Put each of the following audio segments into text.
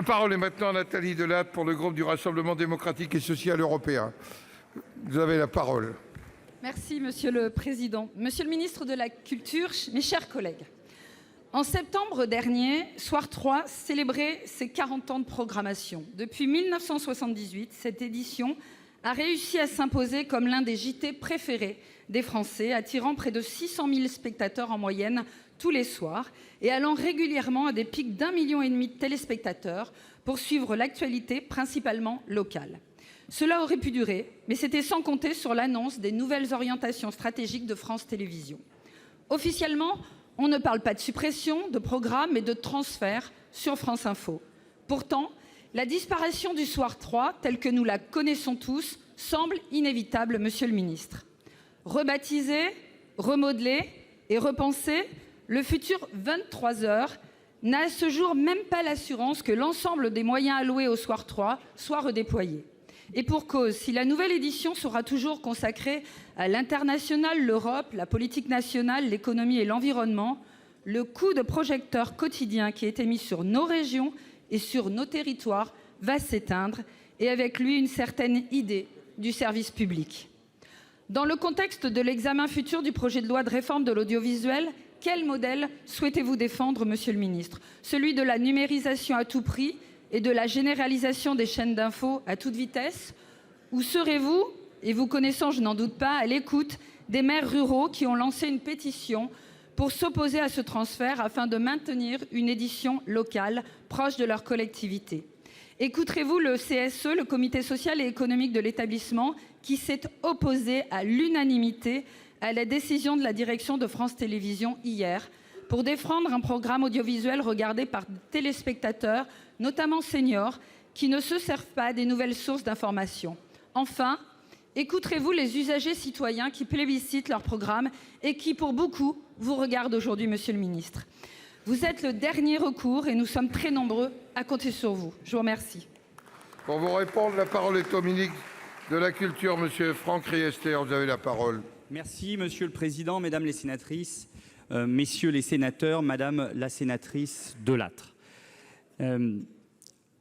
La parole est maintenant à Nathalie Delattre pour le groupe du Rassemblement démocratique et social européen. Vous avez la parole. Merci, Monsieur le Président. Monsieur le ministre de la Culture, mes chers collègues, en septembre dernier, Soir 3 célébrait ses 40 ans de programmation. Depuis 1978, cette édition a réussi à s'imposer comme l'un des JT préférés des Français, attirant près de 600 000 spectateurs en moyenne tous les soirs et allant régulièrement à des pics d'1,5 million de téléspectateurs pour suivre l'actualité principalement locale. Cela aurait pu durer, mais c'était sans compter sur l'annonce des nouvelles orientations stratégiques de France Télévisions. Officiellement, on ne parle pas de suppression de programmes, mais de transfert sur France Info. Pourtant, la disparition du Soir 3, telle que nous la connaissons tous, semble inévitable, Monsieur le ministre. Rebaptisé, remodelé et repensé, le futur 23 heures n'a à ce jour même pas l'assurance que l'ensemble des moyens alloués au Soir 3 soient redéployés. Et pour cause, si la nouvelle édition sera toujours consacrée à l'international, l'Europe, la politique nationale, l'économie et l'environnement, le coup de projecteur quotidien qui était mis sur nos régions et sur nos territoires va s'éteindre, et avec lui une certaine idée du service public. Dans le contexte de l'examen futur du projet de loi de réforme de l'audiovisuel, quel modèle souhaitez-vous défendre, Monsieur le ministre? Celui de la numérisation à tout prix et de la généralisation des chaînes d'infos à toute vitesse? Ou serez-vous, et vous connaissant je n'en doute pas, à l'écoute des maires ruraux qui ont lancé une pétition pour s'opposer à ce transfert afin de maintenir une édition locale proche de leur collectivité? Écouterez-vous le CSE, le comité social et économique de l'établissement, qui s'est opposé à l'unanimité à la décision de la direction de France Télévisions hier pour défendre un programme audiovisuel regardé par des téléspectateurs, notamment seniors, qui ne se servent pas des nouvelles sources d'information? Enfin, écouterez-vous les usagers citoyens qui plébiscitent leur programme et qui, pour beaucoup, vous regardent aujourd'hui, Monsieur le ministre? Vous êtes le dernier recours et nous sommes très nombreux à compter sur vous. Je vous remercie. Pour vous répondre, la parole est au ministre de la Culture, Monsieur Franck Riester. Vous avez la parole. Merci, Monsieur le Président, Mesdames les sénatrices, Messieurs les sénateurs, Madame la sénatrice Delattre.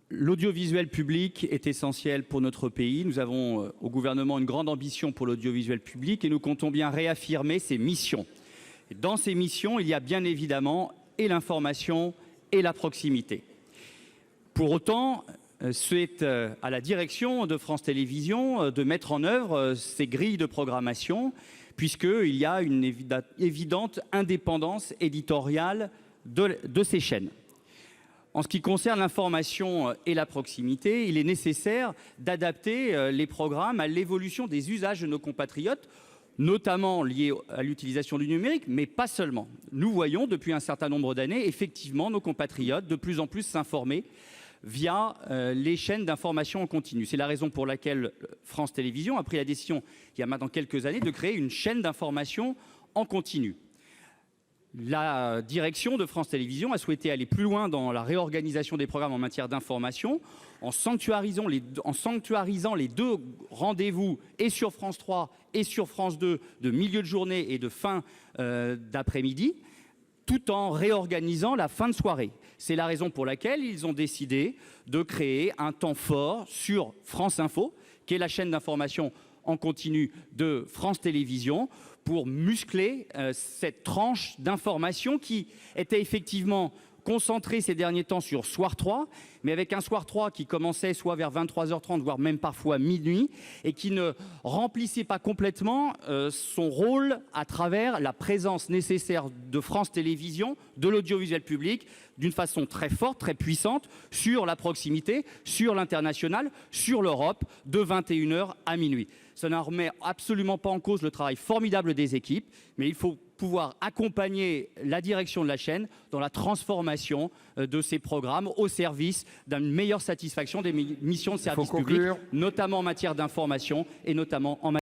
L'audiovisuel public est essentiel pour notre pays. Nous avons au gouvernement une grande ambition pour l'audiovisuel public et nous comptons bien réaffirmer ses missions. Et dans ces missions, il y a bien évidemment et l'information et la proximité. Pour autant, c'est à la direction de France Télévisions de mettre en œuvre ces grilles de programmation, puisqu'il y a une évidente indépendance éditoriale de ces chaînes. En ce qui concerne l'information et la proximité, il est nécessaire d'adapter les programmes à l'évolution des usages de nos compatriotes, notamment liés à l'utilisation du numérique, mais pas seulement. Nous voyons depuis un certain nombre d'années, effectivement, nos compatriotes de plus en plus s'informer via les chaînes d'information en continu. C'est la raison pour laquelle France Télévisions a pris la décision, il y a maintenant quelques années, de créer une chaîne d'information en continu. La direction de France Télévisions a souhaité aller plus loin dans la réorganisation des programmes en matière d'information, en sanctuarisant les deux rendez-vous, et sur France 3 et sur France 2, de milieu de journée et de fin d'après-midi, tout en réorganisant la fin de soirée. C'est la raison pour laquelle ils ont décidé de créer un temps fort sur France Info, qui est la chaîne d'information en continu de France Télévisions, pour muscler cette tranche d'information qui était effectivement concentrée ces derniers temps sur Soir 3, mais avec un Soir 3 qui commençait soit vers 23h30, voire même parfois minuit, et qui ne remplissait pas complètement son rôle à travers la présence nécessaire de France Télévisions, de l'audiovisuel public, d'une façon très forte, très puissante, sur la proximité, sur l'international, sur l'Europe, de 21h à minuit. Ça ne remet absolument pas en cause le travail formidable des équipes, mais il faut pouvoir accompagner la direction de la chaîne dans la transformation de ces programmes au service d'une meilleure satisfaction des missions de service public, notamment en matière d'information et notamment en matière